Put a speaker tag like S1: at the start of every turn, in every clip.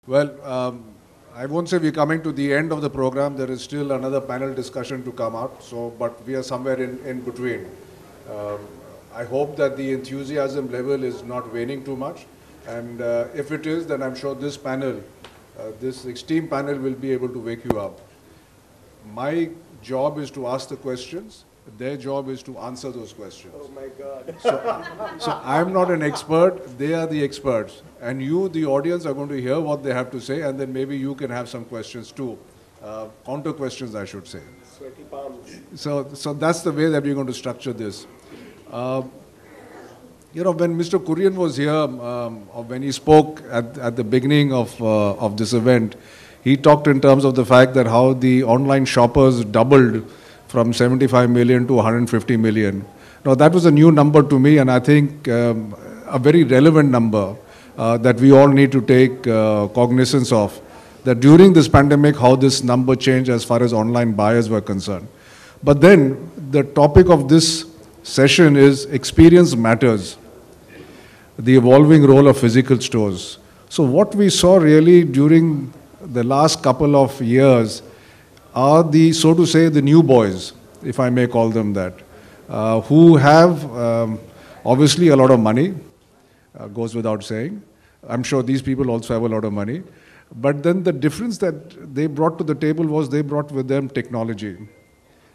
S1: Well, I won't say we're coming to the end of the program. There is still another panel discussion to come out. So, but we are somewhere in between. Um, I hope that the enthusiasm level is not waning too much. And if it is, then I'm sure this panel, this esteemed panel will be able to wake you up. My job is to ask the questions. Their job is to answer those questions.
S2: Oh my God.
S1: So I'm not an expert, they are the experts. And you, the audience, are going to hear what they have to say, and then maybe you can have some questions too. Counter questions, I should say.
S2: Sweaty palms.
S1: So that's the way that we're going to structure this. You know, when Mr. Kurian was here, or when he spoke at the beginning of this event, he talked in terms of the fact that how the online shoppers doubled from 75 million to 150 million. Now, that was a new number to me, and I think a very relevant number that we all need to take cognizance of, that during this pandemic, how this number changed as far as online buyers were concerned. But then, the topic of this session is experience matters, the evolving role of physical stores. So what we saw really during the last couple of years are the, so to say, the new boys, if I may call them that, who have obviously a lot of money, goes without saying. I'm sure these people also have a lot of money. But then the difference that they brought to the table was they brought with them technology.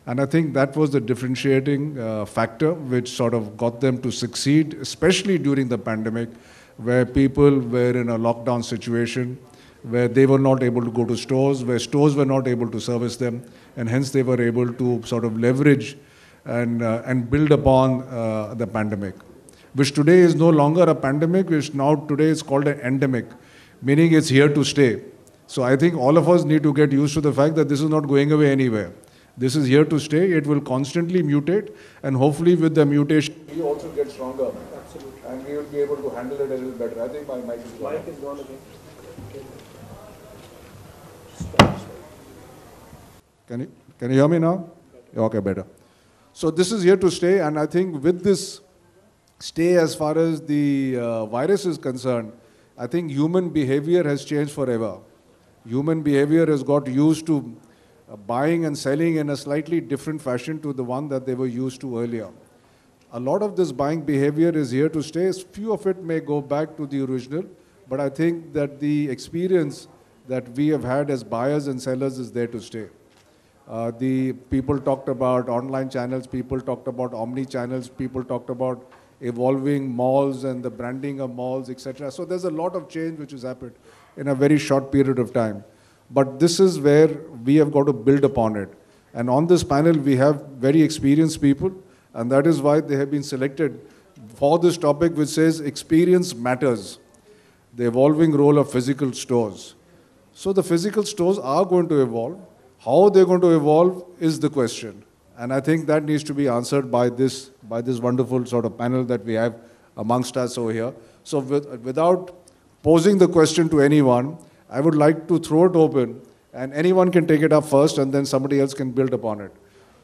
S1: And I think that was the differentiating factor which sort of got them to succeed, especially during the pandemic, where people were in a lockdown situation, where they were not able to go to stores, where stores were not able to service them, and hence they were able to sort of leverage and build upon the pandemic, which today is no longer a pandemic, which now today is called an endemic, meaning it's here to stay. So I think all of us need to get used to the fact that this is not going away anywhere. This is here to stay. It will constantly mutate, and hopefully with the mutation, we also get stronger.
S2: Absolutely.
S1: And we will be able to handle it a little better. I think my mic is gone.
S2: Mic is gone again.
S1: Can you hear me now? Okay, better. So this is here to stay, and I think with this stay as far as the virus is concerned, I think human behavior has changed forever. Human behavior has got used to buying and selling in a slightly different fashion to the one that they were used to earlier. A lot of this buying behavior is here to stay. Few of it may go back to the original, but I think that the experience that we have had as buyers and sellers is there to stay. The people talked about online channels, people talked about omni-channels, people talked about evolving malls and the branding of malls, etc. So there's a lot of change which has happened in a very short period of time. But this is where we have got to build upon it. And on this panel, we have very experienced people, and that is why they have been selected for this topic, which says experience matters, the evolving role of physical stores. So the physical stores are going to evolve. How they're going to evolve is the question. And I think that needs to be answered by this wonderful sort of panel that we have amongst us over here. So without posing the question to anyone, I would like to throw it open, and anyone can take it up first, and then somebody else can build upon it.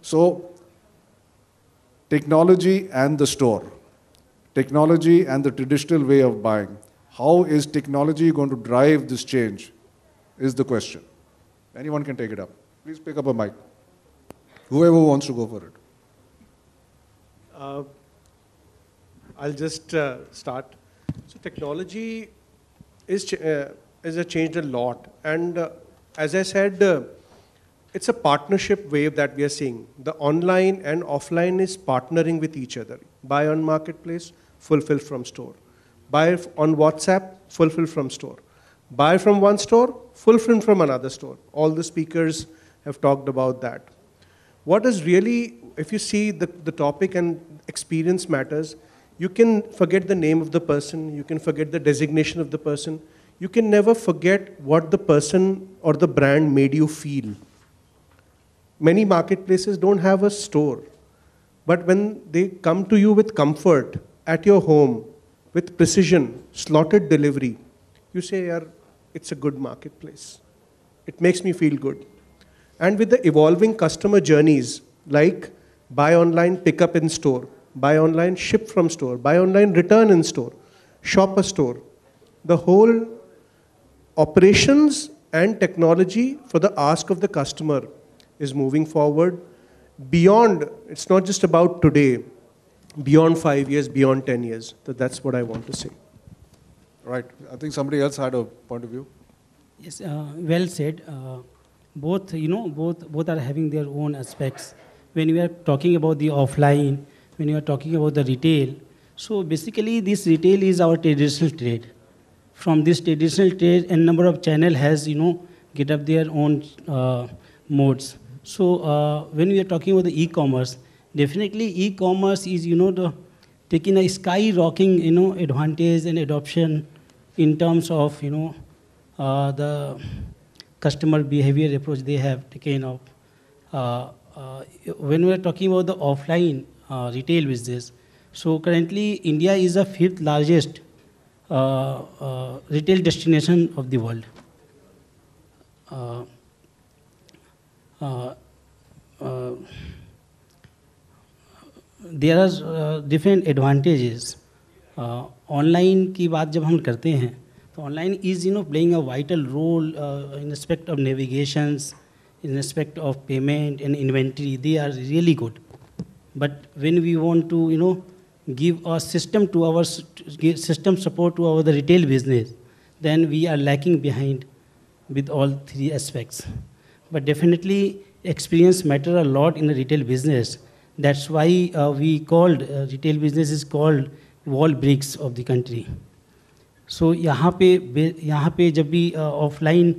S1: So, technology and the store. Technology and the traditional way of buying. How is technology going to drive this change is the question. Anyone can take it up. Please pick up a mic. Whoever wants to go for it.
S2: I'll just start. So technology has changed a lot. And as I said, it's a partnership wave that we are seeing. The online and offline is partnering with each other. Buy on marketplace, fulfill from store. Buy on WhatsApp, fulfill from store. Buy from one store, fulfill from another store. All the speakers have talked about that. What is really, if you see the topic and experience matters, you can forget the name of the person, you can forget the designation of the person, you can never forget what the person or the brand made you feel. Many marketplaces don't have a store, but when they come to you with comfort at your home, with precision, slotted delivery, you say, "Yeah, it's a good marketplace. It makes me feel good." And with the evolving customer journeys, like buy online, pick up in store, buy online, ship from store, buy online, return in store, shop a store, the whole operations and technology for the ask of the customer is moving forward beyond, it's not just about today, beyond 5 years, beyond 10 years. So that's what I want to say.
S1: Right. I think somebody else had a point of view.
S3: Yes, well said. Both, both are having their own aspects. When we are talking about the offline, when you are talking about the retail, so basically this retail is our traditional trade. From this traditional trade, a number of channel has, get up their own modes. So when we are talking about the e-commerce, definitely e-commerce is, taking a skyrocketing, advantage and adoption in terms of, the customer behavior approach they have taken up. When we are talking about the offline retail business, so currently India is the 5th largest retail destination of the world. There are different advantages. Online की बात जब हम करते हैं, तो online is playing a vital role in respect of navigations, in respect of payment and inventory. They are really good. But when we want to give a system to our system support to our the retail business, then we are lacking behind with all three aspects. But definitely experience matter a lot in the retail business. That's why we called retail business is called wall bricks of the country. So यहाँ पे जब भी offline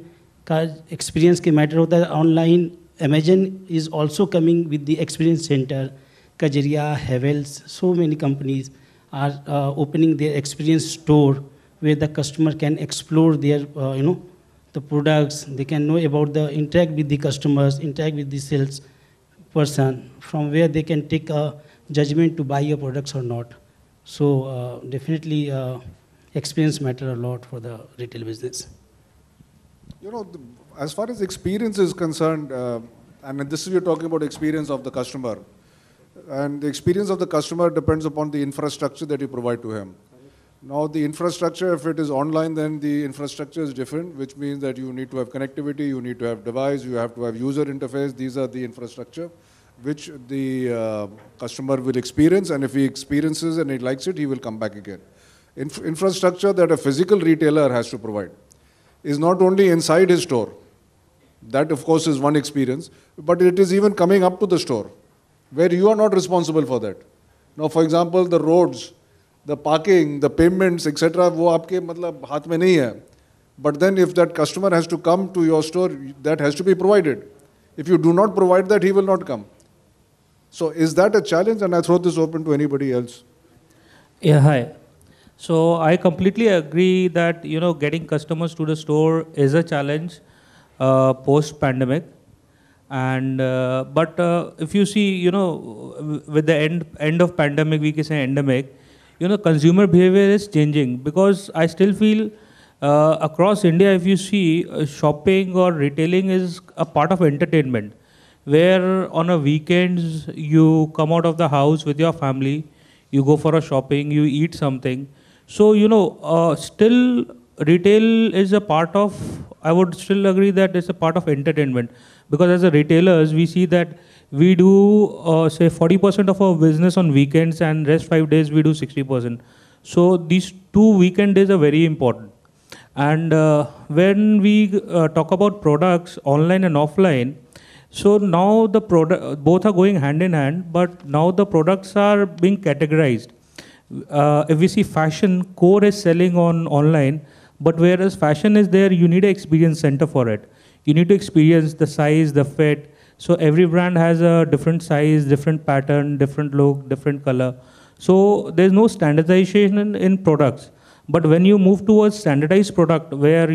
S3: का experience के matter होता है, online Amazon is also coming with the experience center. Kajaria, Havels, so many companies are opening their experience store where the customer can explore their, the products. They can know about the interact with the customers, interact with the sales person, from where they can take a judgment to buy your products or not. So definitely experience matter a lot for the retail business.
S1: As far as experience is concerned, and this is you're talking about experience of the customer. And the experience of the customer depends upon the infrastructure that you provide to him. Now, the infrastructure, if it is online, then the infrastructure is different, which means that you need to have connectivity, you need to have device, you have to have user interface. These are the infrastructure which the customer will experience, and if he experiences and he likes it, he will come back again. Infrastructure that a physical retailer has to provide is not only inside his store. That, of course, is one experience, but it is even coming up to the store, where you are not responsible for that. Now, for example, the roads, the parking, the payments, etc., वो आपके मतलब हाथ में नहीं है. But then if that customer has to come to your store, that has to be provided. If you do not provide that, he will not come. So is that a challenge? And I throw this open to anybody else.
S4: Yeah, hi. So I completely agree that, getting customers to the store is a challenge post-pandemic. And but if you see, with the end of pandemic, we can say endemic, consumer behavior is changing, because I still feel across India, if you see, shopping or retailing is a part of entertainment, where on a weekends you come out of the house with your family, you go for a shopping, you eat something. So still retail is a part of, I would still agree that it's a part of entertainment. Because as a retailers, we see that we do, say, 40% of our business on weekends, and rest 5 days we do 60%. So these 2 weekend days are very important. And when we talk about products, online and offline, so now the product, both are going hand in hand, but now the products are being categorized. If we see fashion, core is selling on online, but whereas fashion is there, you need an experience center for it. You need to experience the size, the fit. So every brand has a different size, different pattern, different look, different color. So there's no standardization in products. But when you move towards standardized product, where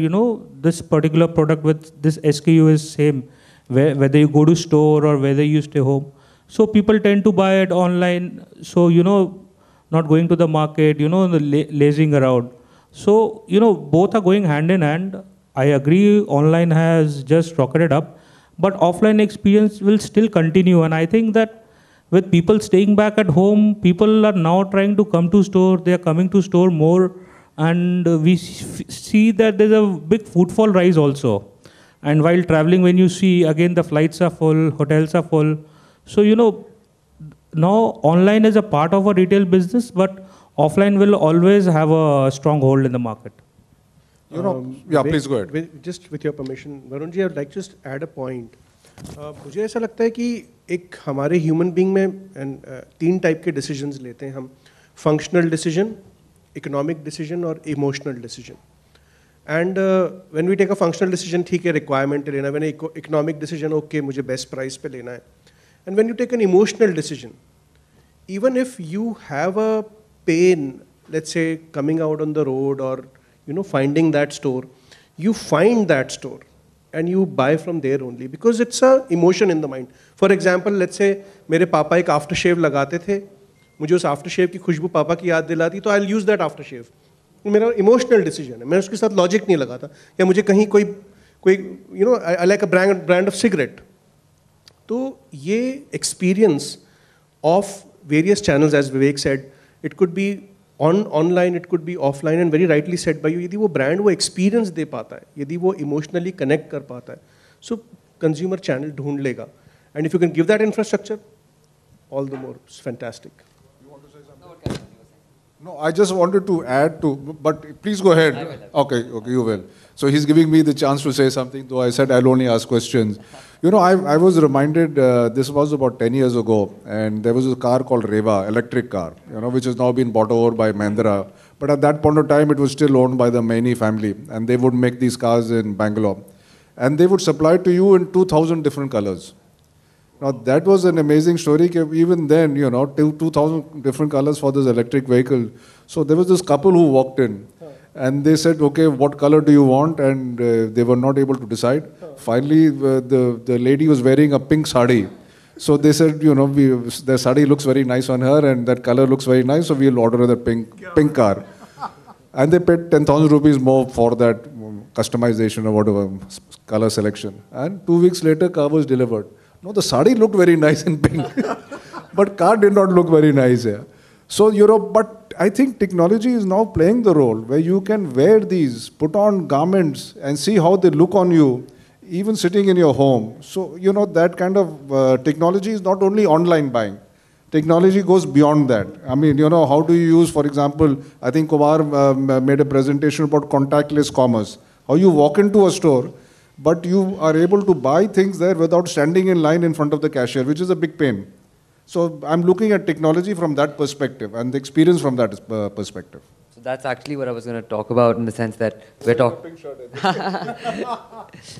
S4: this particular product with this SKU is same, whether you go to store or whether you stay home, so people tend to buy it online. So not going to the market, lazing around. So both are going hand in hand. I agree, online has just rocketed up, but offline experience will still continue. And I think that with people staying back at home, people are now trying to come to store. They are coming to store more and we see that there's a big footfall rise also. And while traveling, when you see, again, the flights are full, hotels are full. So, now online is a part of a retail business, but offline will always have a strong hold in the market.
S1: Please go ahead.
S2: Just with your permission, Varun ji, I would like to just add a point. मुझे ऐसा लगता है कि एक हमारे human being में 3 type के decisions लेते हैं हम, फंक्शनल डिसीजन, इकोनॉमिक डिसीजन और emotional decision. And when we take a functional decision, ठीक है, रिक्वायरमेंट लेना, व्हेन इकोनॉमिक डिसीजन, ओके मुझे बेस्ट प्राइस पे लेना है. And when you take an emotional decision, even if you have a pain, let's say coming out on the road और finding that store, you find that store and you buy from there only because it's a emotion in the mind. For example, let's say मेरे पापा एक after shave लगाते थे, मुझे उस after shave की खुशबू पापा की याद दिलाती, तो I'll use that after shave. मेरा इमोशनल डिसीजन है, मैं उसके साथ लॉजिक नहीं लगाता. या मुझे कहीं कोई I like a brand of cigarette. तो ये experience of various channels, as Vivek said, it could be online, it could be offline, and very rightly said by you, यदि वो brand वो experience दे पाता है, यदि वो emotionally connect कर पाता है, so consumer channel ढूंढ लेगा. And if you can give that infrastructure, all the more, it's fantastic.
S1: You want to say something? No, I just wanted to add to, but please go ahead. Okay, you will. So he's giving me the chance to say something, though I said I'll only ask questions. I was reminded, this was about 10 years ago, and there was a car called Reva, electric car, which has now been bought over by Mahindra. But at that point of time, it was still owned by the Maini family, and they would make these cars in Bangalore. And they would supply to you in 2,000 different colors. Now, that was an amazing story. Even then, 2,000 different colors for this electric vehicle. So there was this couple who walked in. And they said, okay, what color do you want? And they were not able to decide. Finally, the lady was wearing a pink sari. So they said, the sari looks very nice on her and that color looks very nice, so we'll order the pink car. And they paid 10,000 rupees more for that customization or whatever, color selection. And 2 weeks later, car was delivered. No, the sari looked very nice in pink. But car did not look very nice here. So, but I think technology is now playing the role where you can wear these, put on garments and see how they look on you, even sitting in your home. So, that kind of technology is not only online buying. Technology goes beyond that. I mean, how do you use, for example, I think Kumar made a presentation about contactless commerce. How you walk into a store, but you are able to buy things there without standing in line in front of the cashier, which is a big pain. So I'm looking at technology from that perspective and the experience from that perspective.
S5: So that's actually what I was going to talk about, in the sense that we're talking.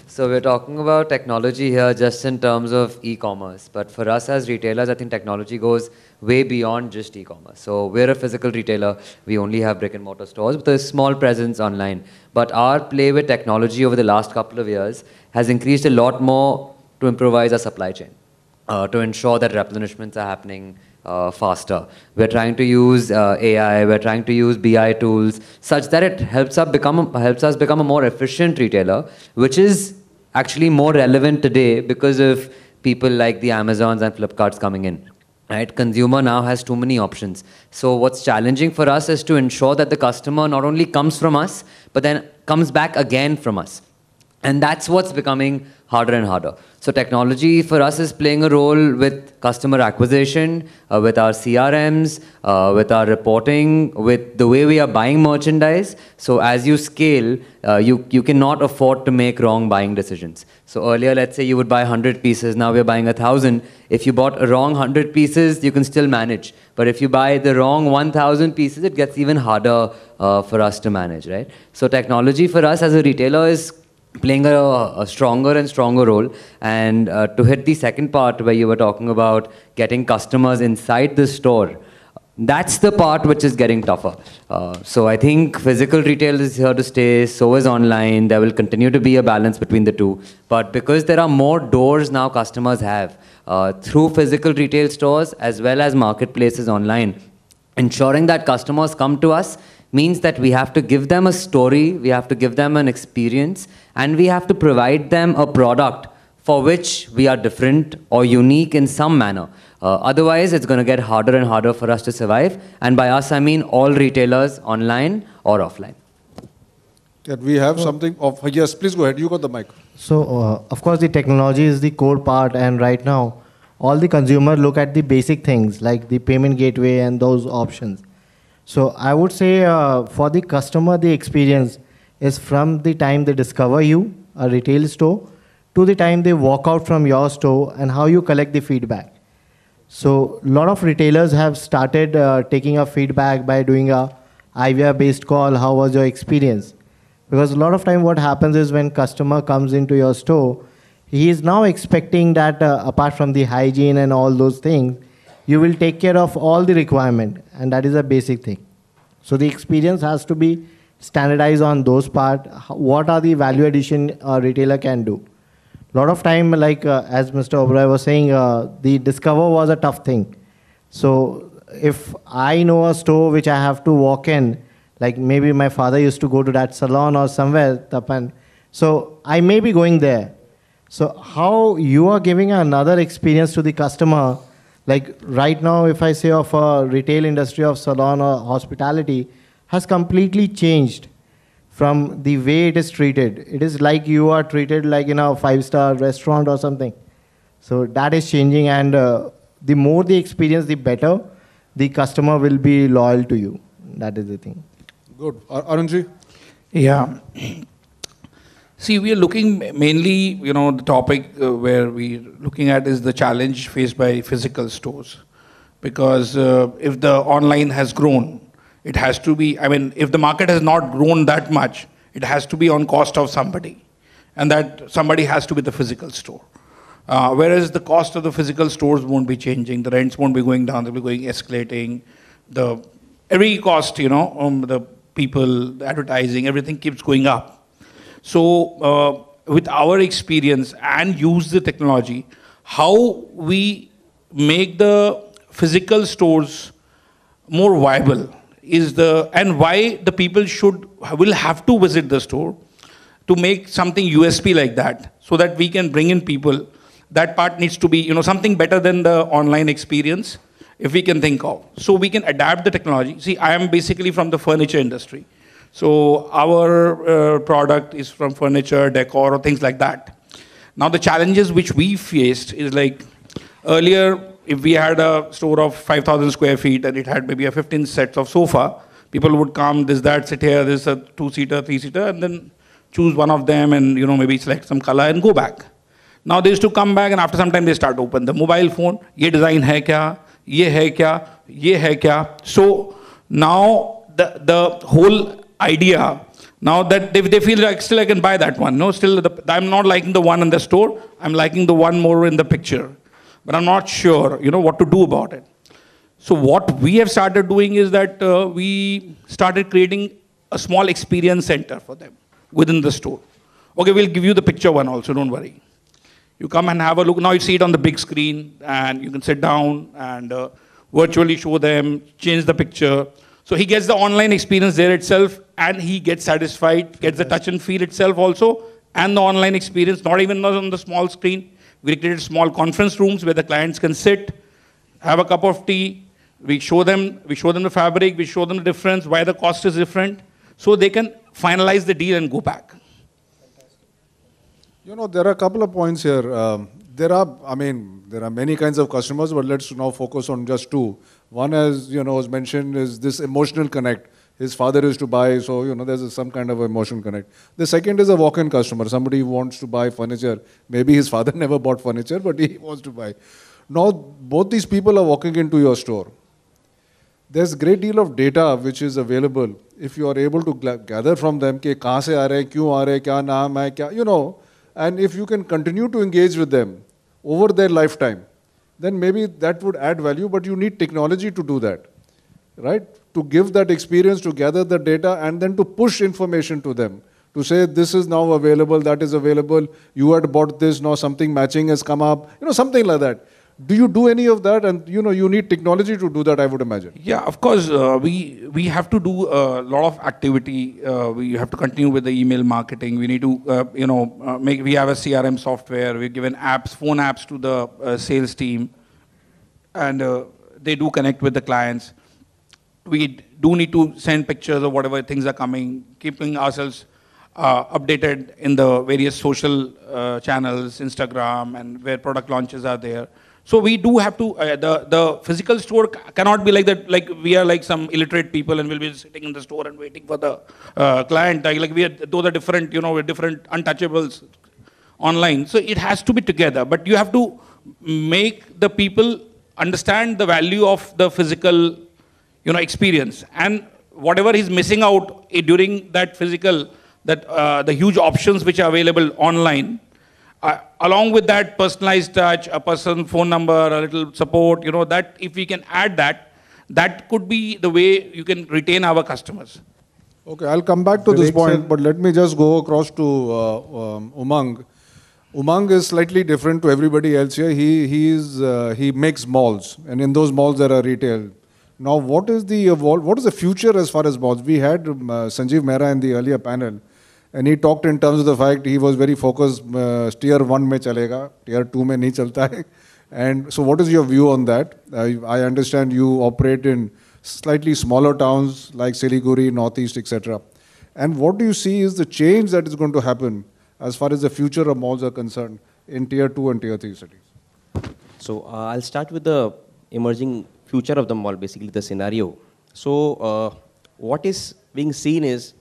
S5: So we're talking about technology here just in terms of e-commerce. But for us as retailers, I think technology goes way beyond just e-commerce. So we're a physical retailer. We only have brick and mortar stores with a small presence online. But our play with technology over the last couple of years has increased a lot more to improvise our supply chain. To ensure that replenishments are happening faster. We're trying to use AI, we're trying to use BI tools such that it helps us become a more efficient retailer, which is actually more relevant today because of people like the Amazons and Flipkarts coming in. Right? Consumer now has too many options. So what's challenging for us is to ensure that the customer not only comes from us, but then comes back again from us. And that's what's becoming harder and harder. So technology for us is playing a role with customer acquisition, with our CRMs, with our reporting, with the way we are buying merchandise. So as you scale, you cannot afford to make wrong buying decisions. So earlier, let's say you would buy 100 pieces, now we're buying 1,000. If you bought a wrong 100 pieces, you can still manage. But if you buy the wrong 1,000 pieces, it gets even harder for us to manage, right? So technology for us as a retailer is playing a stronger and stronger role. And to hit the second part where you were talking about getting customers inside the store, that's the part which is getting tougher. So I think physical retail is here to stay, so is online. There will continue to be a balance between the two. But because there are more doors now customers have through physical retail stores as well as marketplaces online, ensuring that customers come to us means that we have to give them a story, we have to give them an experience, and we have to provide them a product for which we are different or unique in some manner. Otherwise, it's going to get harder and harder for us to survive. And by us, I mean all retailers, online or offline.
S1: Yeah, we have something of, yes, please go ahead. You got the mic.
S6: So, of course, the technology is the core part, and right now, all the consumer look at the basic things like the payment gateway and those options. So, I would say for the customer, the experience is from the time they discover you, a retail store, to the time they walk out from your store and how you collect the feedback. So, a lot of retailers have started taking a feedback by doing a IVR-based call. How was your experience? Because a lot of time what happens is when customer comes into your store, he is now expecting that apart from the hygiene and all those things, you will take care of all the requirement, and that is a basic thing. So the experience has to be standardized on those part. What are the value addition a retailer can do? A lot of time, like as Mr. Oberoi was saying, the discover was a tough thing. So if I know a store which I have to walk in, like maybe my father used to go to that salon or somewhere, Tapan, so I may be going there. So how you are giving another experience to the customer, like right now if I say of a retail industry of salon or hospitality, has completely changed from the way it is treated. It is like you are treated like in a 5-star restaurant or something. So that is changing, and the more the experience, the better the customer will be loyal to you. That is the thing.
S1: Good. Arunji?
S7: Yeah. See, we are looking mainly, the topic where we're looking at is the challenge faced by physical stores. Because if the online has grown, it has to be, if the market has not grown that much, it has to be on cost of somebody. And that somebody has to be the physical store. Whereas the cost of the physical stores won't be changing. The rents won't be going down, they'll be going escalating. Every cost, the people, the advertising, everything keeps going up. So with our experience and use the technology, how we make the physical stores more viable and why the people will have to visit the store to make something USP like that, so that we can bring in people. That part needs to be, something better than the online experience, if we can think of. So we can adapt the technology. See, I am basically from the furniture industry. So our product is from furniture, decor, or things like that. Now the challenges which we faced is like, earlier, if we had a store of 5,000 square feet and it had maybe a 15 sets of sofa, people would come, this, that, sit here, this is a 2-seater, 3-seater, and then choose one of them and maybe select some color and go back. Now they used to come back, and after some time they start open the mobile phone. Ye design hai kya? Ye hai kya? Ye hai kya? So now the whole idea, now that they feel like still I can buy that one. No, still I'm not liking the one in the store. I'm liking the one more in the picture. But I'm not sure, what to do about it. So what we have started doing is that we started creating a small experience center for them within the store. Okay, we'll give you the picture one also, don't worry. You come and have a look. Now you see it on the big screen, and you can sit down and virtually show them, change the picture. So he gets the online experience there itself, and he gets satisfied, gets the touch and feel itself also, and the online experience, not even on the small screen. We created small conference rooms where the clients can sit, have a cup of tea. We show them the fabric, we show them the difference, why the cost is different, so they can finalize the deal and go back.
S1: There are a couple of points here. There are many kinds of customers, but let's now focus on just two. One, as was mentioned, is this emotional connect. His father used to buy, so there's some kind of emotional connect. The second is a walk-in customer. Somebody who wants to buy furniture. Maybe his father never bought furniture, but he wants to buy. Now, both these people are walking into your store. There's a great deal of data which is available. If you are able to gather from them, कि कहाँ से आ रहे हैं, क्यों आ रहे हैं, क्या नाम है, क्या, and if you can continue to engage with them over their lifetime, then maybe that would add value, but you need technology to do that, right? To give that experience, to gather the data, and then to push information to them, to say this is now available, that is available, you had bought this, now something matching has come up, something like that. Do you do any of that? And you need technology to do that, I would imagine.
S7: Yeah, of course, we have to do a lot of activity. We have to continue with the email marketing. We need to, we have a CRM software. We've given apps, phone apps to the sales team, and they do connect with the clients. We do need to send pictures of whatever things are coming, keeping ourselves updated in the various social channels, Instagram, and where product launches are there. So we do have to, the physical store cannot be like that, like we are like some illiterate people and we'll be sitting in the store and waiting for the client. Like those are different, we're different untouchables online. So it has to be together, but you have to make the people understand the value of the physical, experience. And whatever he's missing out during that physical, the huge options which are available online, along with that personalized touch, a person's phone number, a little support, that if we can add that, that could be the way you can retain our customers.
S1: Okay, I'll come back to this point, but let me just go across to Umang. Umang is slightly different to everybody else here. He makes malls, and in those malls there are retail. Now, what is the future as far as malls? We had Sanjeev Mehra in the earlier panel, and he talked in terms of the fact he was very focused, tier 1 mein chalega, tier 2 mein nahi chalta hai. And so what is your view on that? I understand you operate in slightly smaller towns like Siliguri, Northeast, etc. And what do you see is the change that is going to happen as far as the future of malls are concerned in tier 2 and tier 3 cities?
S8: So I'll start with the emerging future of the mall, basically the scenario. So what is being seen is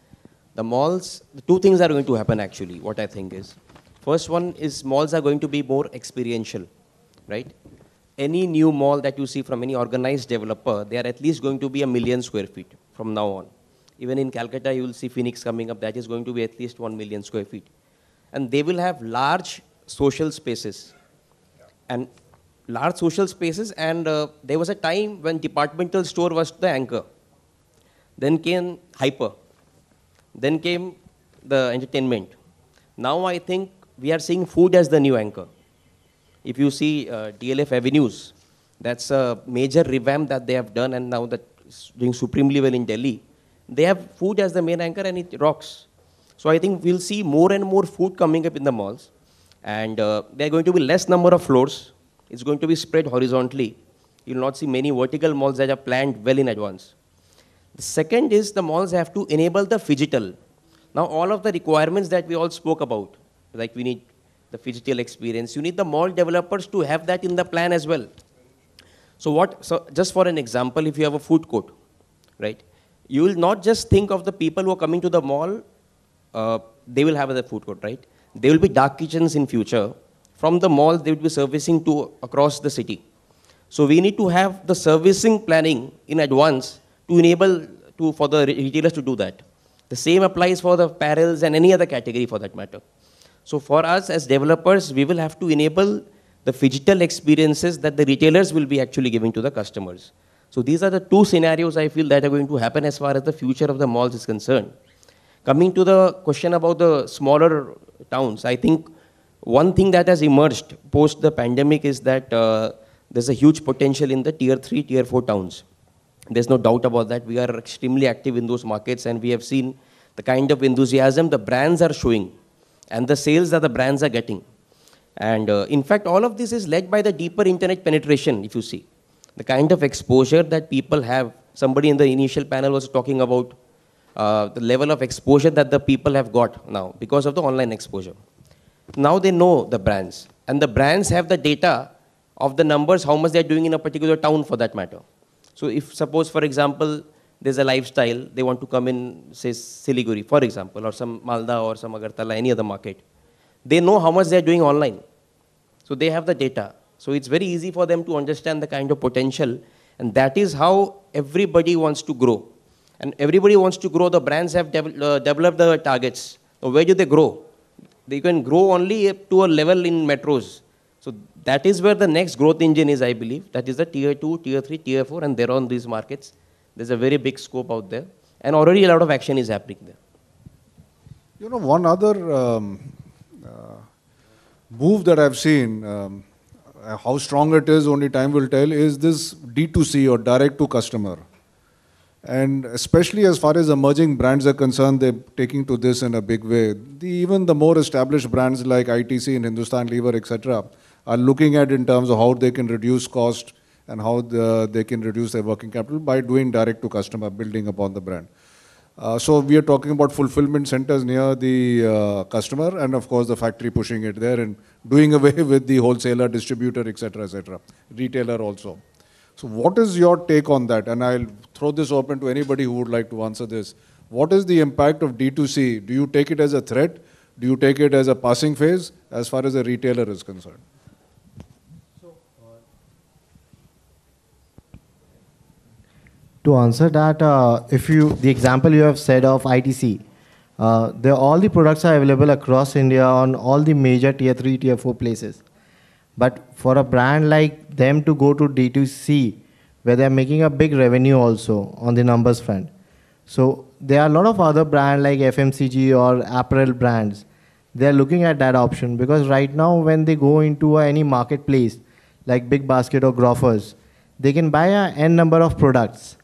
S8: the malls, the two things are going to happen actually, what I think is. First one is malls are going to be more experiential, right? Any new mall that you see from any organized developer, they are at least going to be 1 million square feet from now on. Even in Calcutta, you will see Phoenix coming up, that is going to be at least 1 million square feet. And they will have large social spaces. And large social spaces, and there was a time when departmental store was the anchor. Then came hyper. Then came the entertainment. Now I think we are seeing food as the new anchor. If you see DLF Avenues, that's a major revamp that they have done, and now that's doing supremely well in Delhi. They have food as the main anchor and it rocks. So I think we'll see more and more food coming up in the malls, and there are going to be less number of floors. It's going to be spread horizontally. You'll not see many vertical malls that are planned well in advance. The second is the malls have to enable the phygital. Now all of the requirements that we all spoke about, like we need the phygital experience, you need the mall developers to have that in the plan as well. So just for an example, if you have a food court, right, you will not just think of the people who are coming to the mall, they will have the food court, right? There will be dark kitchens in future. From the mall, they will be servicing to across the city. So we need to have the servicing planning in advance to enable for the retailers to do that. The same applies for the apparels and any other category for that matter. So for us as developers, we will have to enable the phygital experiences that the retailers will be actually giving to the customers. So these are the two scenarios I feel that are going to happen as far as the future of the malls is concerned. Coming to the question about the smaller towns, I think one thing that has emerged post the pandemic is that there's a huge potential in the tier 3, tier 4 towns. There's no doubt about that. We are extremely active in those markets, and we have seen the kind of enthusiasm the brands are showing and the sales that the brands are getting. And in fact, all of this is led by the deeper internet penetration, if you see. The kind of exposure that people have. Somebody in the initial panel was talking about the level of exposure that the people have got now because of the online exposure. Now they know the brands, and the brands have the data of the numbers, how much they're doing in a particular town for that matter. So if suppose, for example, there's a lifestyle, they want to come in, say, Siliguri, for example, or some Malda or some Agartala, any other market. They know how much they're doing online. So they have the data. So it's very easy for them to understand the kind of potential, and that is how everybody wants to grow. And everybody wants to grow. The brands have developed the targets. So where do they grow? They can grow only up to a level in metros. So that is where the next growth engine is, I believe. That is the tier 2, tier 3, tier 4, and they're on these markets. There's a very big scope out there. And already a lot of action is happening there.
S1: One other move that I've seen, how strong it is, only time will tell, is this D2C or direct to customer. And especially as far as emerging brands are concerned, they're taking to this in a big way. Even the more established brands like ITC and Hindustan Lever, etc., are looking at in terms of how they can reduce cost and how they can reduce their working capital by doing direct to customer, building upon the brand. So we are talking about fulfillment centers near the customer, and of course the factory pushing it there and doing away with the wholesaler, distributor, etc., retailer also. So what is your take on that? And I'll throw this open to anybody who would like to answer this. What is the impact of D2C? Do you take it as a threat? Do you take it as a passing phase as far as a retailer is concerned?
S6: To answer that, the example you have said of ITC, all the products are available across India on all the major tier 3, tier 4 places. But for a brand like them to go to D2C, where they're making a big revenue also on the numbers front. So there are a lot of other brands like FMCG or apparel brands. They're looking at that option because right now when they go into any marketplace like Big Basket or Grofers, they can buy an N number of products.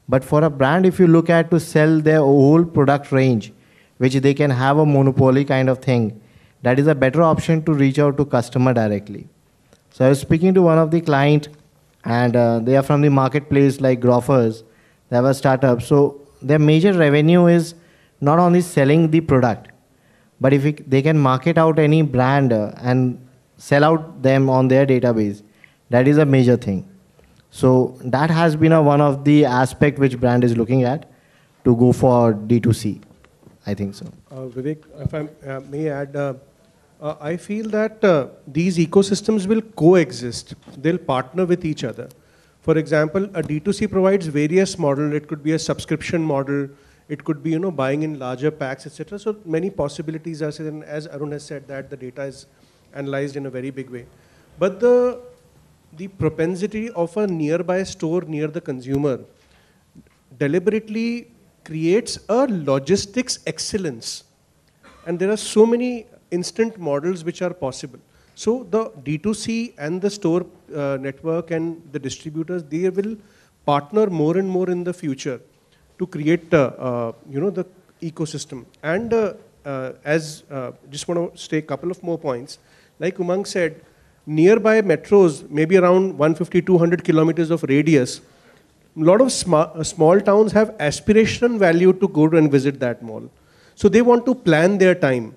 S6: But for a brand, if you look at to sell their whole product range, which they can have a monopoly kind of thing, that is a better option to reach out to customer directly. So I was speaking to one of the client, and they are from the marketplace like Grofers. They have a startup. So their major revenue is not only selling the product, but if they can market out any brand and sell out them on their database, that is a major thing. So that has been one of the aspect which brand is looking at to go for D2C. I think so.
S2: Vivek, if I may add, I feel that these ecosystems will coexist. They'll partner with each other. For example, a D2C provides various models. It could be a subscription model. It could be buying in larger packs, etc. So many possibilities are said, and as Arun has said, that the data is analyzed in a very big way. But the propensity of a nearby store near the consumer deliberately creates a logistics excellence. And there are so many instant models which are possible. So the D2C and the store network and the distributors, they will partner more and more in the future to create the ecosystem. And just want to state a couple of more points. Like Umang said, nearby metros, maybe around 150, 200 kilometers of radius, a lot of small towns have aspirational value to go and visit that mall. So they want to plan their time,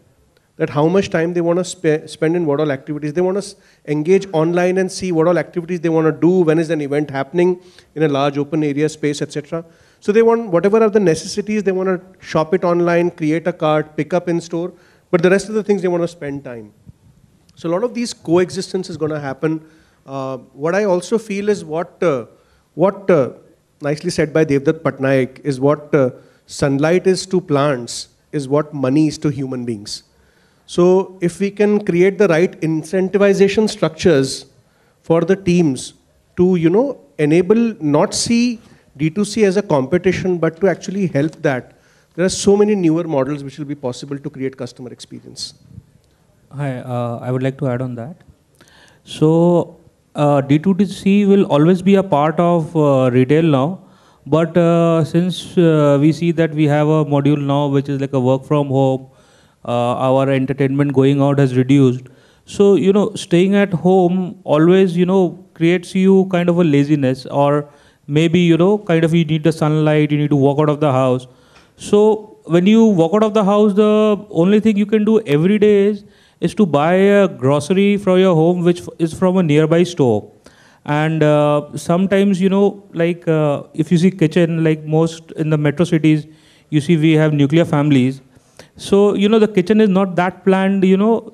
S2: that how much time they want to spend in what all activities. They want to engage online and see what all activities they want to do, when is an event happening in a large open area space, etc. So they want whatever are the necessities, they want to shop it online, create a cart, pick up in store, but the rest of the things they want to spend time. So a lot of these coexistence is going to happen. What I also feel is what nicely said by Devdutt Patnaik is what sunlight is to plants is what money is to human beings. So if we can create the right incentivization structures for the teams to enable, not see D2C as a competition, but to actually help that, there are so many newer models which will be possible to create customer experience.
S4: Hi, I would like to add on that. So D2C will always be a part of retail now, but since we see that we have a module now which is like a work from home, our entertainment going out has reduced. So staying at home always creates you kind of a laziness, or maybe kind of you need the sunlight, you need to walk out of the house. So when you walk out of the house, the only thing you can do every day is to buy a grocery from your home which is from a nearby store. And sometimes like if you see kitchen, like most in the metro cities, you see we have nuclear families. So the kitchen is not that planned,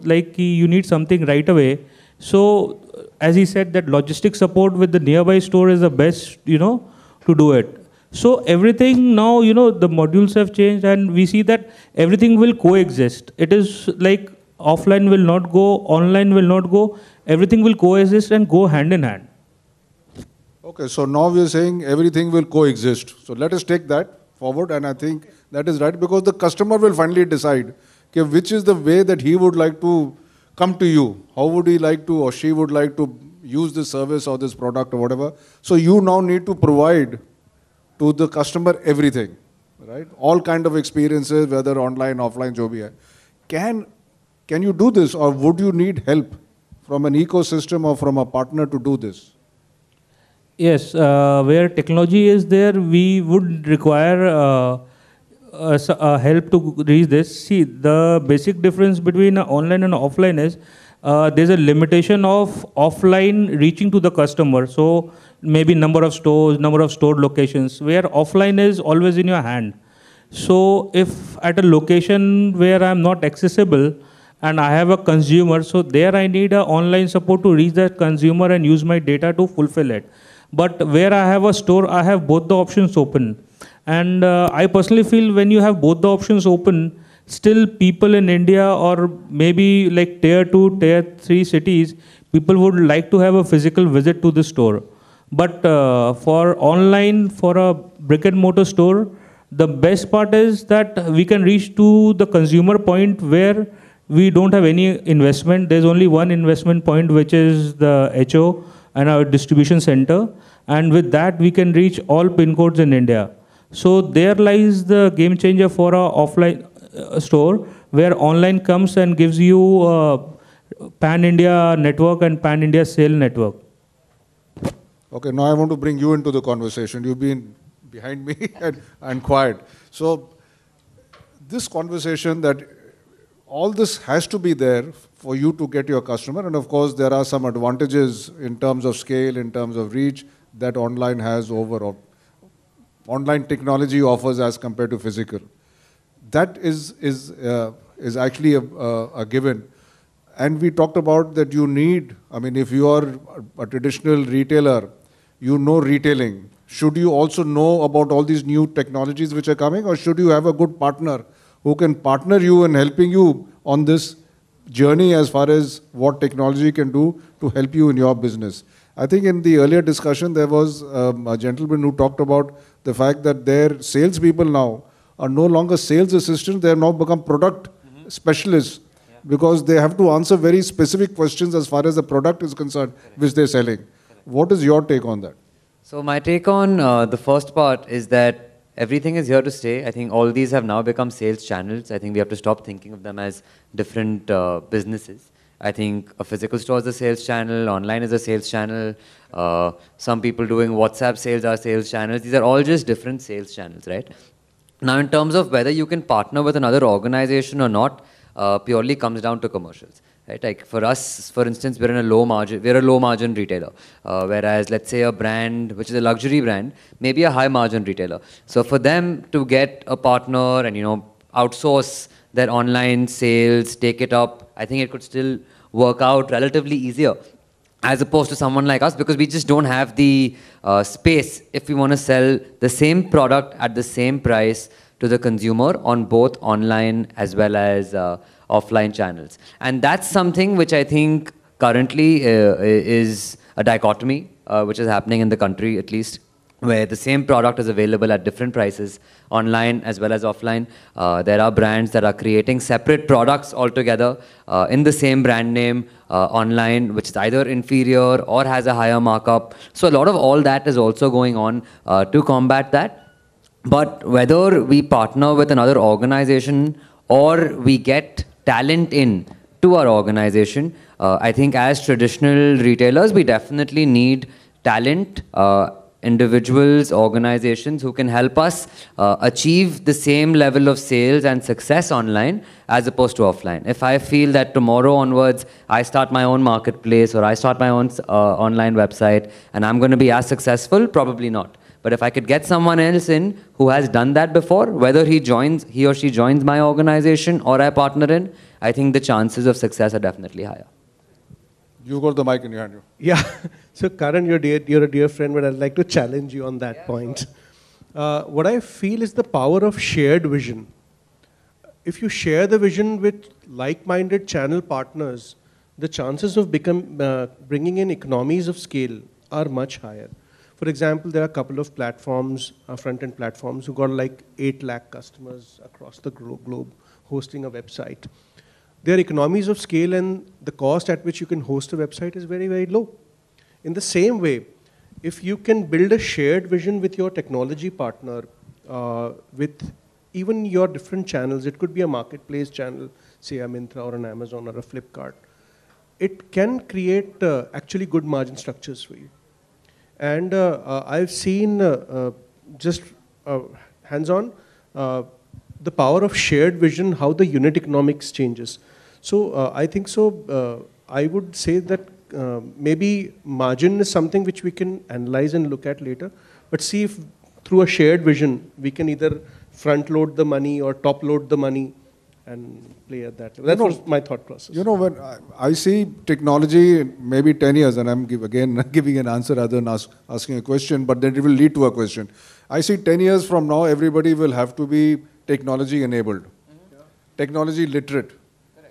S4: like you need something right away. So as he said, that logistic support with the nearby store is the best to do it. So everything now, the modules have changed, and we see that everything will coexist. It is like offline will not go, online will not go, everything will coexist and go hand in hand.
S1: Okay, so now we are saying everything will coexist. So let us take that forward, and I think that is right, because the customer will finally decide which is the way that he would like to come to you. How would he like to, or she would like to use this service or this product or whatever. So you now need to provide to the customer everything, right? All kind of experiences, whether online, offline, jo bhi hai. Can you do this, or would you need help from an ecosystem or from a partner to do this?
S4: Yes, where technology is there, we would require help to reach this. See, the basic difference between online and offline is there's a limitation of offline reaching to the customer. So maybe number of stores, number of store locations, where offline is always in your hand. So if at a location where I'm not accessible and I have a consumer, so there I need a online support to reach that consumer and use my data to fulfill it. But where I have a store, I have both the options open. And I personally feel when you have both the options open, still people in India or maybe like tier 2, tier 3 cities, people would like to have a physical visit to the store. But for online, for a brick and mortar store, the best part is that we can reach to the consumer point where we don't have any investment. There's only one investment point, which is the HO and our distribution center. And with that, we can reach all pin codes in India. So there lies the game changer for a offline store, where online comes and gives you a pan-India network and pan-India sale network.
S1: Okay, now I want to bring you into the conversation. You've been behind me and quiet. So this conversation that all this has to be there for you to get your customer, and of course there are some advantages in terms of scale, in terms of reach that online has over online technology offers as compared to physical. That is actually a given. And we talked about that you need, I mean, if you are a traditional retailer, you know retailing. Should you also know about all these new technologies which are coming, or should you have a good partner who can partner you in helping you on this journey as far as what technology can do to help you in your business? I think in the earlier discussion, there was a gentleman who talked about the fact that their salespeople now are no longer sales assistants, they have now become product specialists, because they have to answer very specific questions as far as the product is concerned, which they're selling. What is your take on that?
S5: So my take on the first part is that everything is here to stay. I think all these have now become sales channels. I think we have to stop thinking of them as different businesses. I think a physical store is a sales channel, online is a sales channel, some people doing WhatsApp sales are sales channels. These are all just different sales channels, right? Now, in terms of whether you can partner with another organization or not, purely comes down to commercials, right? Like for us, for instance, we're a low margin retailer, whereas let's say a brand which is a luxury brand, maybe a high margin retailer. So for them to get a partner and outsource their online sales, take it up, I think it could still work out relatively easier as opposed to someone like us, because we just don't have the space if we want to sell the same product at the same price to the consumer on both online as well as offline channels. And that's something which I think currently is a dichotomy which is happening in the country, at least, where the same product is available at different prices online as well as offline. There are brands that are creating separate products altogether in the same brand name online, which is either inferior or has a higher markup. So a lot of all that is also going on to combat that. But whether we partner with another organization or we get talent in to our organization, I think as traditional retailers, we definitely need talent, individuals, organizations who can help us achieve the same level of sales and success online as opposed to offline. If I feel that tomorrow onwards I start my own marketplace or I start my own online website and I'm going to be as successful, probably not. But if I could get someone else in who has done that before, whether he or she joins my organization or I partner in, I think the chances of success are definitely higher.
S1: You got the mic in your hand.
S2: Yeah. So Karan, you're a dear friend, but I'd like to challenge you on that point. What I feel is the power of shared vision. If you share the vision with like-minded channel partners, the chances of bringing in economies of scale are much higher. For example, there are a couple of platforms, front-end platforms, who got like 8 lakh customers across the globe hosting a website. Their economies of scale and the cost at which you can host a website is very, very low. In the same way, if you can build a shared vision with your technology partner, with even your different channels, it could be a marketplace channel, say a Myntra or an Amazon or a Flipkart, it can create actually good margin structures for you. And I've seen just hands-on the power of shared vision, how the unit economics changes. So I think so, I would say that maybe margin is something which we can analyze and look at later, but see if through a shared vision, we can either front load the money or top load the money and play at that level. That was my thought process.
S1: You know, when I see technology, maybe 10 years, and I'm again giving an answer rather than asking a question, but then it will lead to a question. I see 10 years from now, everybody will have to be technology enabled, technology literate.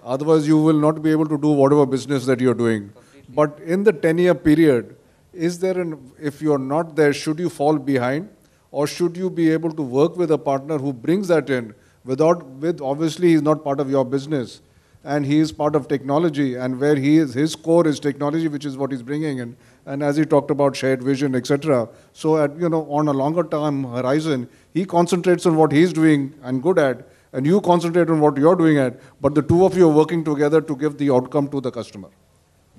S1: Otherwise, you will not be able to do whatever business that you're doing. But in the 10-year period, is there if you're not there, should you fall behind? Or should you be able to work with a partner who brings that in obviously he's not part of your business and he is part of technology, and where his core is technology, which is what he's bringing in. And as he talked about shared vision, etc. So on a longer term horizon, he concentrates on what he's doing and good at, and you concentrate on what you're doing at, but the two of you are working together to give the outcome to the customer.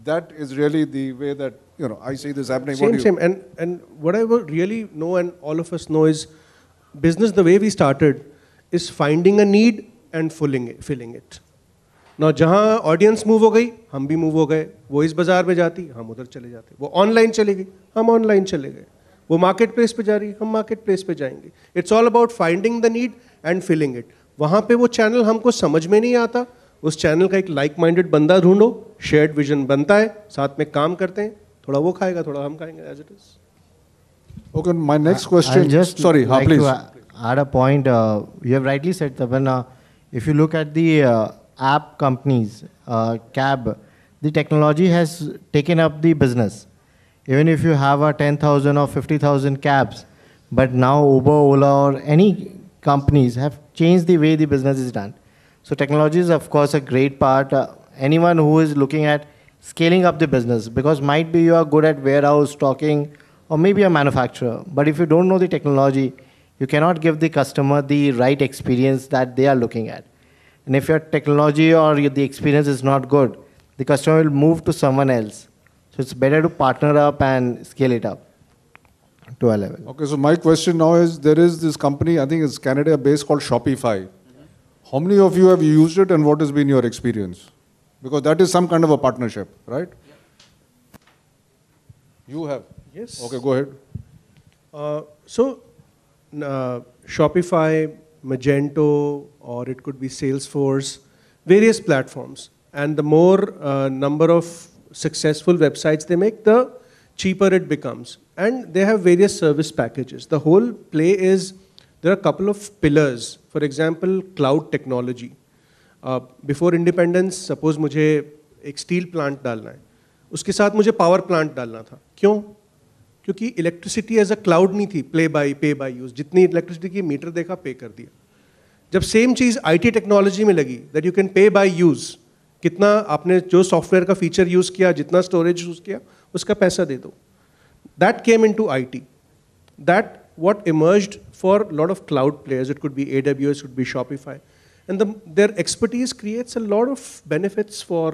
S1: That is really the way that, I see this happening.
S2: Same. And what I would really know, and all of us know, is business, the way we started, is finding a need and filling it. Now, जहाँ audience move हो गई, हम भी move हो गए. वो इस बाजार में जाती, हम उधर चले जाते. वो online चले गई, हम online चले गए. वो marketplace पे जा रही, हम marketplace पे जाएंगे. It's all about finding the need and filling it. वहाँ पे वो channel हमको समझ में नहीं आता. उस channel का एक like-minded बंदा ढूंढो, shared vision बनता है, साथ में काम करते हैं. थोड़ा वो खाएगा, थोड़ा हम खाएंगे, as it is.
S1: Okay, my next question.
S6: Sorry,
S1: like please.
S6: Add a point. You have rightly said, Tapan. If you look at the app companies, cab, the technology has taken up the business. Even if you have a 10,000 or 50,000 cabs, but now Uber, Ola, or any companies have changed the way the business is done. So technology is, of course, a great part. Anyone who is looking at scaling up the business, because might be you are good at warehouse, stocking, or maybe a manufacturer. But if you don't know the technology, you cannot give the customer the right experience that they are looking at. And if your technology or the experience is not good, the customer will move to someone else. So it's better to partner up and scale it up to a level.
S1: Okay, so my question now is, there is this company, I think it's Canada-based, called Shopify. How many of you have used it, and what has been your experience? Because that is some kind of a partnership, right? Yeah. You have?
S2: Yes.
S1: Okay, go ahead.
S2: Shopify, Magento, or it could be Salesforce, various platforms. And the more number of successful websites they make, the cheaper it becomes. And they have various service packages. The whole play is, there are a couple of pillars. For example, cloud technology. Before independence, suppose मुझे एक steel plant डालना है, उसके साथ मुझे power plant डालना था. क्यों? क्योंकि इलेक्ट्रिसिटी एज अ क्लाउड नहीं थी, पे बाय यूज. जितनी इलेक्ट्रिसिटी की मीटर देखा, पे कर दिया. जब सेम चीज आईटी टेक्नोलॉजी में लगी, that you can pay by use, कितना आपने जो सॉफ्टवेयर का फीचर यूज किया, जितना स्टोरेज यूज किया, उसका पैसा दे दो. That came into IT. That what emerged for a lot of cloud players. It could be AWS, it could be Shopify, and their expertise creates a lot of benefits for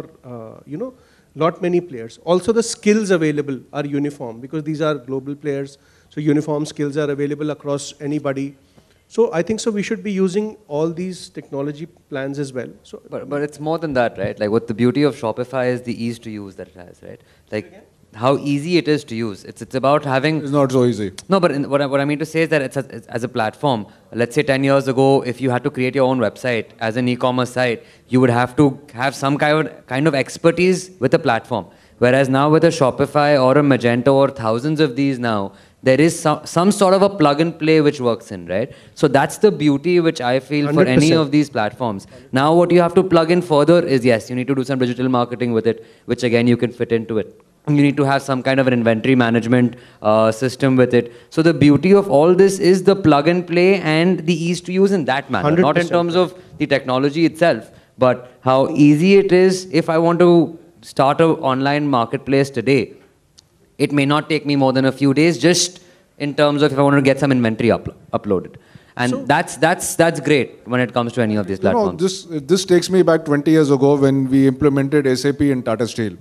S2: lot many players. Also, the skills available are uniform because these are global players. So uniform skills are available across anybody. So I think so we should be using all these technology plans as well. So,
S5: but it's more than that, right? Like what the beauty of Shopify is the ease to use that it has, right? Like how easy it is to use. It's about having...
S1: It's not so easy.
S5: No, but what I mean to say is that it's as a platform. Let's say 10 years ago, if you had to create your own website as an e-commerce site, you would have to have some kind of expertise with a platform. Whereas now with a Shopify or a Magento or thousands of these now, there is some sort of a plug and play which works in, right? So that's the beauty which I feel 100%. For any of these platforms. Now what you have to plug in further is, yes, you need to do some digital marketing with it, which again you can fit into it. You need to have some kind of an inventory management system with it. So the beauty of all this is the plug and play and the ease to use in that manner. 100%. Not in terms of the technology itself, but how easy it is. If I want to start an online marketplace today, it may not take me more than a few days, just in terms of if I want to get some inventory uploaded. And that's great when it comes to any of these platforms.
S1: This takes me back 20 years ago when we implemented SAP in Tata Steel.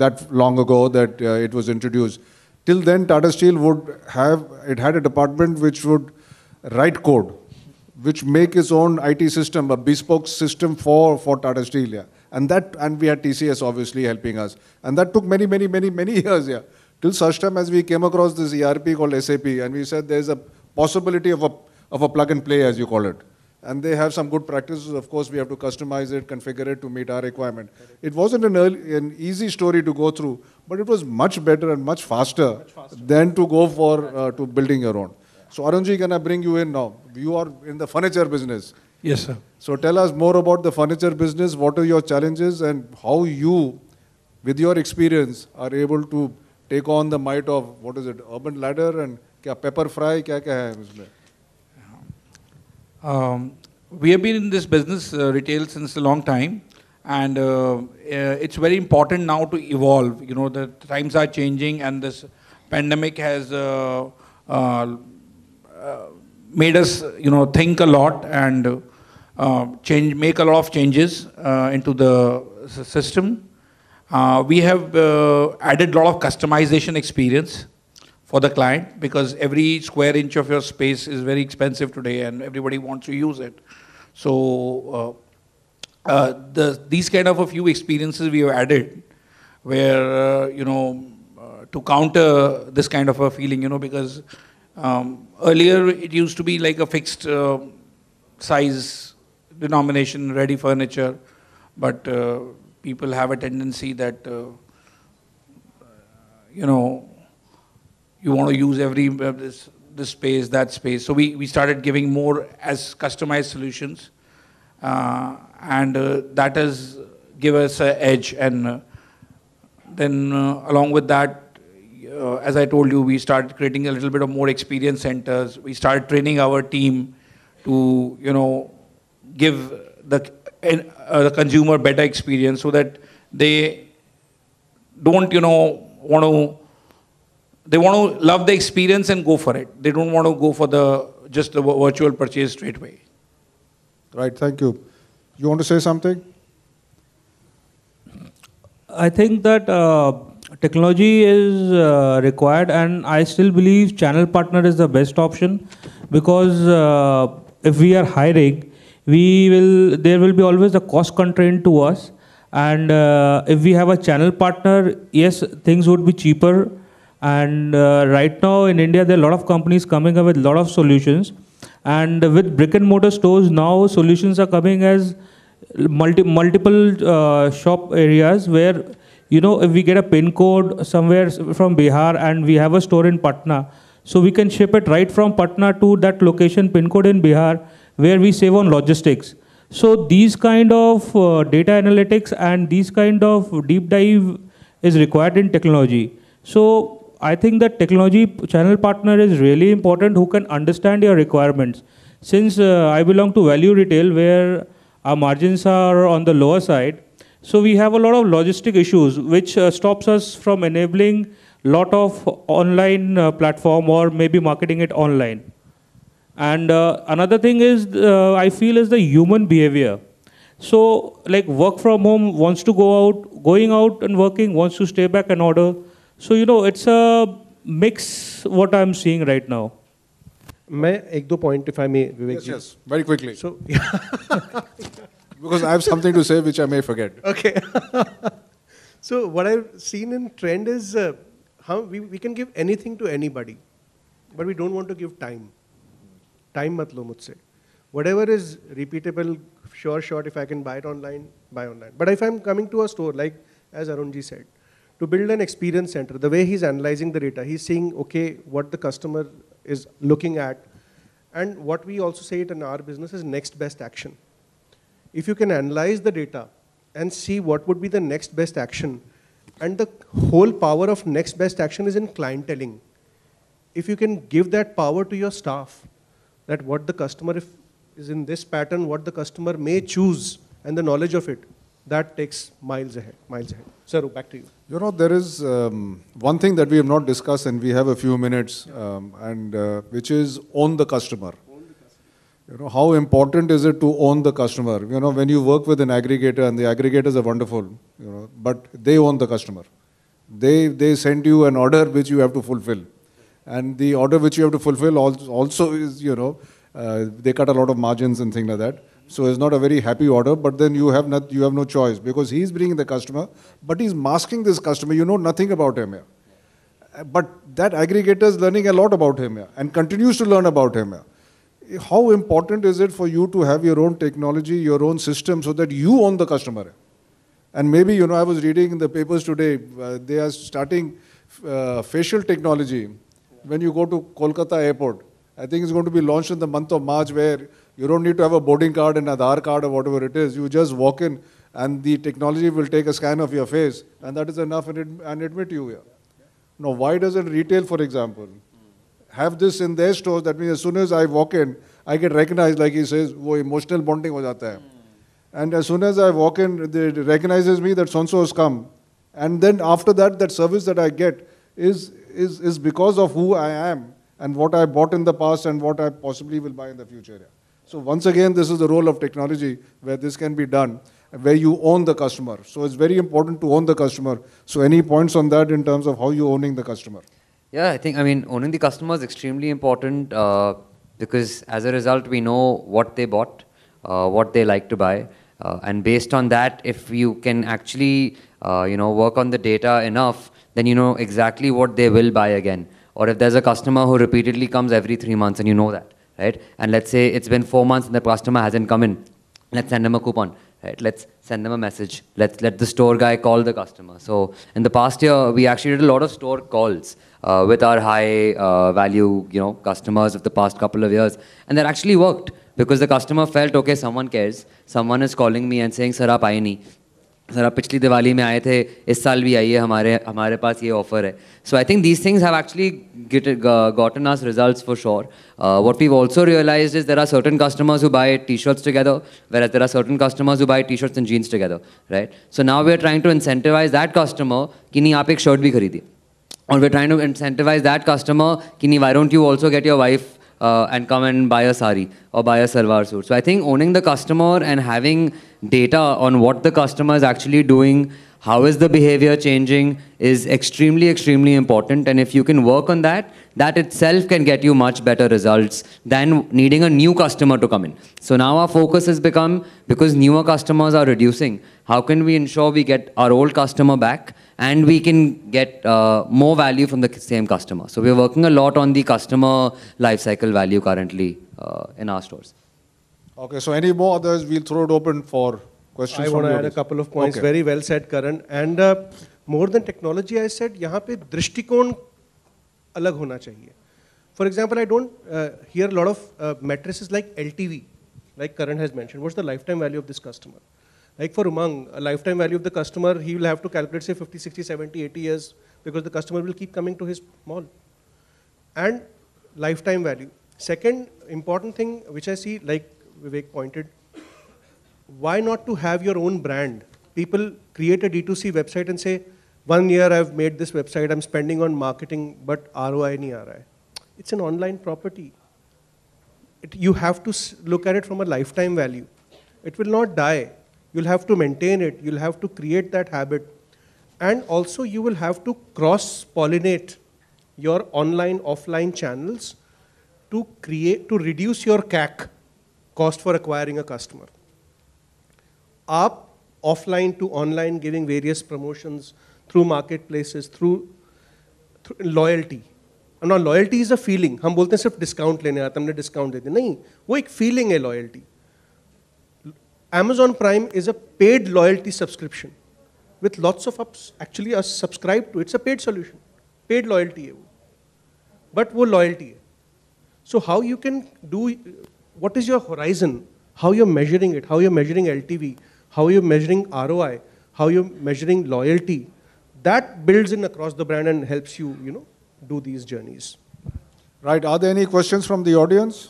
S1: That long ago that it was introduced. Till then, Tata Steel had a department which would write code, which make its own IT system, a bespoke system for Tata Steel. Yeah. And we had TCS obviously helping us. And that took many years. Yeah. Till such time as we came across this ERP called SAP, and we said there's a possibility of a plug and play, as you call it. And they have some good practices. Of course, we have to customize it, configure it to meet our requirement. It wasn't an easy story to go through, but it was much better and much faster than to go for to building your own. So Arunji, can I bring you in now? You are in the furniture business.
S7: Yes, sir.
S1: So tell us more about the furniture business. What are your challenges and how you, with your experience, are able to take on the might of, what is it, Urban Ladder and Pepper Fry? Kya hai isme?
S7: We have been in this business, retail, since a long time, and it's very important now to evolve. You know, the times are changing, and this pandemic has made us, think a lot and make a lot of changes into the system. We have added a lot of customization experience for the client, because every square inch of your space is very expensive today and everybody wants to use it. So these kind of a few experiences we have added where, to counter this kind of a feeling, because earlier it used to be like a fixed size denomination, ready furniture, but people have a tendency that, you want to use every this space, that space. So we started giving more as customized solutions, and that has given us an edge. And then along with that, as I told you, we started creating a little bit of more experience centers. We started training our team to, give the consumer better experience, so that they don't, they want to love the experience and go for it. They don't want to go for just the virtual purchase straight away.
S1: Right, thank you. You want to say something?
S4: I think that technology is required, and I still believe channel partner is the best option, because if we are hiring, there will be always a cost constraint to us, and if we have a channel partner, yes, things would be cheaper. And right now in India, there are a lot of companies coming up with a lot of solutions. And with brick and mortar stores, now solutions are coming as multiple shop areas where, if we get a pin code somewhere from Bihar and we have a store in Patna, so we can ship it right from Patna to that location pin code in Bihar, where we save on logistics. So these kind of data analytics and these kind of deep dive is required in technology. So I think that technology channel partner is really important, who can understand your requirements. Since I belong to value retail, where our margins are on the lower side, so we have a lot of logistic issues, which stops us from enabling lot of online platform or maybe marketing it online. And another thing is, I feel, is the human behavior. So like work from home wants to go out, going out and working wants to stay back and order. So, it's a mix what I'm seeing right now.
S2: मैं एक दो point, if I may, Vivek.
S1: Yes, very quickly.
S2: So,
S1: because I have something to say which I may forget.
S2: Okay. So what I've seen in trend is how we can give anything to anybody, but we don't want to give time. Time mat lo mujhse. Whatever is repeatable, sure shot, if I can buy it online, buy online. But if I'm coming to a store, like as Arunji said, to build an experience center, the way he's analyzing the data, he's seeing, okay, what the customer is looking at. And what we also say it in our business is next best action. If you can analyze the data and see what would be the next best action, and the whole power of next best action is in clienteling. If you can give that power to your staff, that what the customer is in this pattern, what the customer may choose, and the knowledge of it, that takes miles ahead, miles ahead. Sir, back to you.
S1: You know, there is one thing that we have not discussed, and we have a few minutes, which is own the customer. You know, how important is it to own the customer? You know, when you work with an aggregator, and the aggregators are wonderful, you know, but they own the customer. They send you an order which you have to fulfill. And the order which you have to fulfill also is, you know, they cut a lot of margins and things like that. So it's not a very happy order, but then you have no choice, because he's bringing the customer, but he's masking this customer. You know nothing about him here. But that aggregator is learning a lot about him here and continues to learn about him here. How important is it for you to have your own technology, your own system, so that you own the customer? And maybe, you know, I was reading in the papers today, they are starting facial technology when you go to Kolkata airport. I think it's going to be launched in the month of March, where you don't need to have a boarding card and Aadhaar card or whatever it is. You just walk in and the technology will take a scan of your face, and that is enough and admit you here. Now, why doesn't retail, for example, have this in their stores? That means as soon as I walk in, I get recognized, like he says, wo emotional bonding ho jata hai. And as soon as I walk in, they recognizes me that so-and-so has come. And then after that, that service that I get is because of who I am and what I bought in the past and what I possibly will buy in the future. So once again, this is the role of technology where this can be done, where you own the customer. So it's very important to own the customer. So any points on that in terms of how you're owning the customer?
S5: Yeah, I mean, owning the customer is extremely important because as a result, we know what they bought, what they like to buy. And based on that, if you can actually, work on the data enough, then you know exactly what they will buy again. Or if there's a customer who repeatedly comes every 3 months and you know that, right? And let's say it's been 4 months and the customer hasn't come in. Let's send them a coupon, right? Let's send them a message. Let the store guy call the customer. So in the past year, we actually did a lot of store calls with our high value, customers of the past couple of years. And that actually worked because the customer felt, okay, someone cares. Someone is calling me and saying, sir, aap aaye nahi. Sir आप पिछली दिवाली में आए थे, इस साल भी आइए, हमारे पास ये ऑफर है. So I think these things have actually gotten us results for sure. What we've also realized is there are certain customers who buy t-shirts together, whereas there are certain customers who buy t-shirts and jeans together, right? So now we're trying to incentivize that customer कि नहीं आप एक shirt भी खरीदिए. Or we're trying to incentivize that customer कि नहीं why don't you also get your wife and come and buy a sari or buy a salwar suit. So I think owning the customer and having data on what the customer is actually doing, how is the behavior changing, is extremely, extremely important. And if you can work on that, that itself can get you much better results than needing a new customer to come in. So now our focus has become, because newer customers are reducing, how can we ensure we get our old customer back and we can get more value from the same customer. So we're working a lot on the customer lifecycle value currently in our stores.
S1: Okay, so any more others, we'll throw it open for questions.
S2: I want to add a couple of points. Okay. Very well said, Karan. And more than technology, I said, यहाँ पे दृष्टिकोण अलग होना चाहिए. For example, I don't hear a lot of matrices like LTV, like Karan has mentioned. What's the lifetime value of this customer? Like for Umang, a lifetime value of the customer, he will have to calculate, say, 50, 60, 70, 80 years, because the customer will keep coming to his mall. And lifetime value. Second important thing, which I see, like Vivek pointed, why not to have your own brand? People create a D2C website and say, 1 year I've made this website, I'm spending on marketing, but ROI nahi aa raha hai. It's an online property. You have to look at it from a lifetime value. It will not die. You'll have to maintain it. You'll have to create that habit. And also you will have to cross-pollinate your online, offline channels to reduce your CAC, cost for acquiring a customer. Up offline to online, giving various promotions through marketplaces, through loyalty. And now loyalty is a feeling. हम बोलते हैं सिर्फ discount लेने आता हमने discount दे दिया. नहीं, वो एक feeling है loyalty. Amazon Prime is a paid loyalty subscription with lots of apps actually are subscribed to. It's a paid solution. Paid loyalty है वो. But वो loyalty है. So how you can do, what is your horizon? How you're measuring it? How you're measuring LTV? How you're measuring ROI? How you're measuring loyalty? That builds in across the brand and helps you, do these journeys.
S1: Right. Are there any questions from the audience?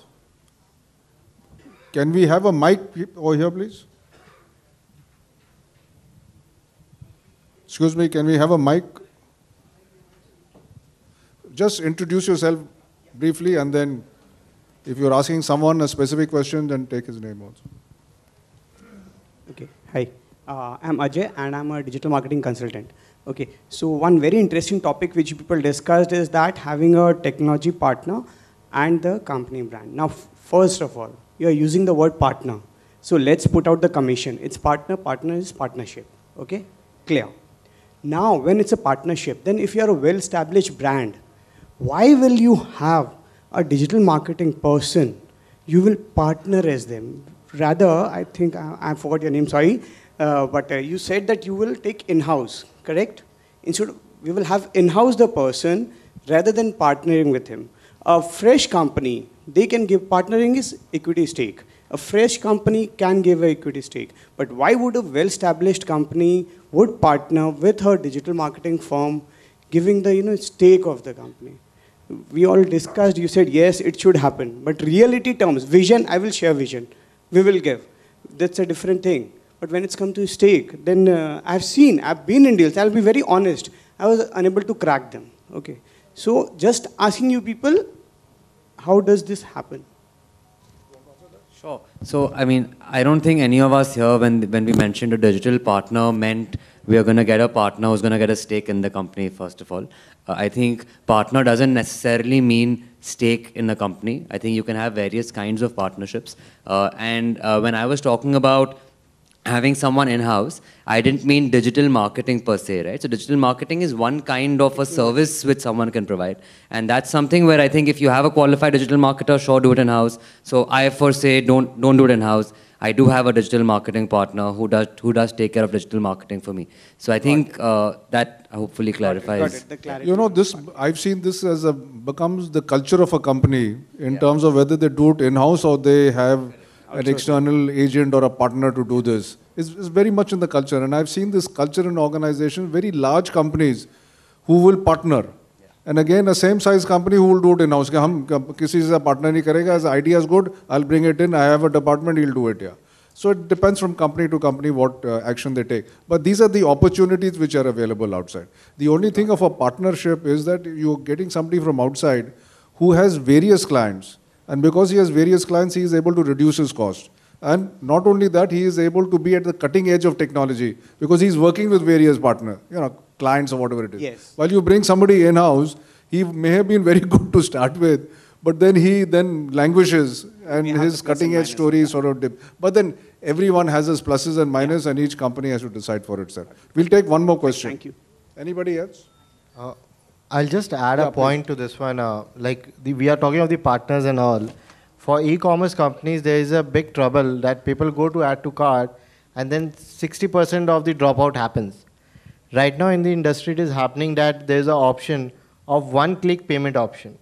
S1: Can we have a mic over here, please? Excuse me, can we have a mic? Just introduce yourself briefly, and then if you're asking someone a specific question, then take his name also.
S9: Okay, hi. I'm Ajay, and I'm a digital marketing consultant. Okay, so one very interesting topic which people discussed is that having a technology partner and the company brand. Now, first of all, you're using the word partner. So let's put out the commission. It's partner, partner is partnership. Okay, clear. Now, when it's a partnership, then if you're a well-established brand, why will you have a digital marketing person? You will partner as them. Rather, I think, I forgot your name, sorry, but you said that you will take in-house, correct? Instead, we will have in-house the person rather than partnering with him. A fresh company, they can give, partnering is equity stake. A fresh company can give an equity stake. But why would a well-established company would partner with her digital marketing firm, giving the stake of the company? We all discussed, you said, yes, it should happen. But reality terms, vision, I will share vision. We will give. That's a different thing. But when it's come to stake, then I've been in deals, I'll be very honest. I was unable to crack them. Okay. So just asking you people, how does this happen?
S5: Sure. So, I mean, I don't think any of us here, when we mentioned a digital partner, meant we are going to get a partner who's going to get a stake in the company, first of all. I think partner doesn't necessarily mean stake in a company. I think you can have various kinds of partnerships. And when I was talking about having someone in-house, I didn't mean digital marketing per se, right? So digital marketing is one kind of a service which someone can provide. And that's something where I think if you have a qualified digital marketer, sure, do it in-house. So I foresee don't do it in-house. I do have a digital marketing partner who does take care of digital marketing for me. So I think that hopefully clarifies.
S1: You know, I've seen this as becomes the culture of a company in terms of whether they do it in-house or they have an external agent or a partner to do this. It's very much in the culture. And I've seen this culture in organizations, very large companies who will partner. And again, a same size company who will do it in-house. हम किसी से partner नहीं करेगा. As idea is good, I'll bring it in. I have a department, he'll do it. Yeah. So it depends from company to company what action they take. But these are the opportunities which are available outside. The only thing of a partnership is that you're getting somebody from outside who has various clients. And because he has various clients, he is able to reduce his cost. And not only that, he is able to be at the cutting edge of technology because he's working with various partners, clients or whatever it is.
S9: Yes.
S1: While you bring somebody in-house, he may have been very good to start with, but then he languishes and his cutting edge story sort of dip. But then everyone has his pluses and minuses and each company has to decide for itself. We'll take one more question.
S9: Thank you.
S1: Anybody else?
S6: I'll just add a point to this one. We are talking of the partners and all. For e-commerce companies, there is a big trouble that people go to add to cart and then 60% of the dropout happens. Right now in the industry, it is happening that there is an option of one-click payment option.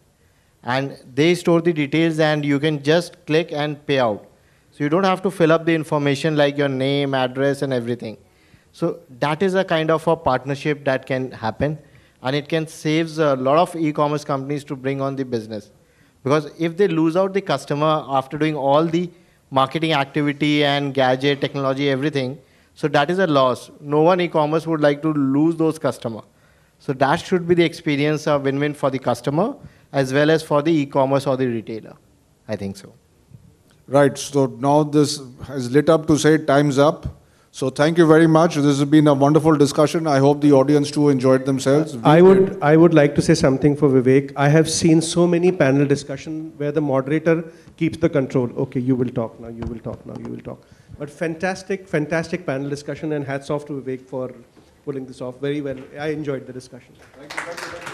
S6: And they store the details and you can just click and pay out. So you don't have to fill up the information like your name, address and everything. So that is a kind of a partnership that can happen. And it can save a lot of e-commerce companies to bring on the business. Because if they lose out the customer after doing all the marketing activity and gadget, technology, everything, so that is a loss. No one e-commerce would like to lose those customers. So that should be the experience of win-win for the customer as well as for the e-commerce or the retailer. I think so.
S1: Right. So now this has lit up to say time's up. So thank you very much. This has been a wonderful discussion. I hope the audience too enjoyed themselves.
S2: I would like to say something for Vivek. I have seen so many panel discussion where the moderator keeps the control. Okay, you will talk now, you will talk now, you will talk. But fantastic, fantastic panel discussion and hats off to Vivek for pulling this off very well. I enjoyed the discussion.
S1: Thank you.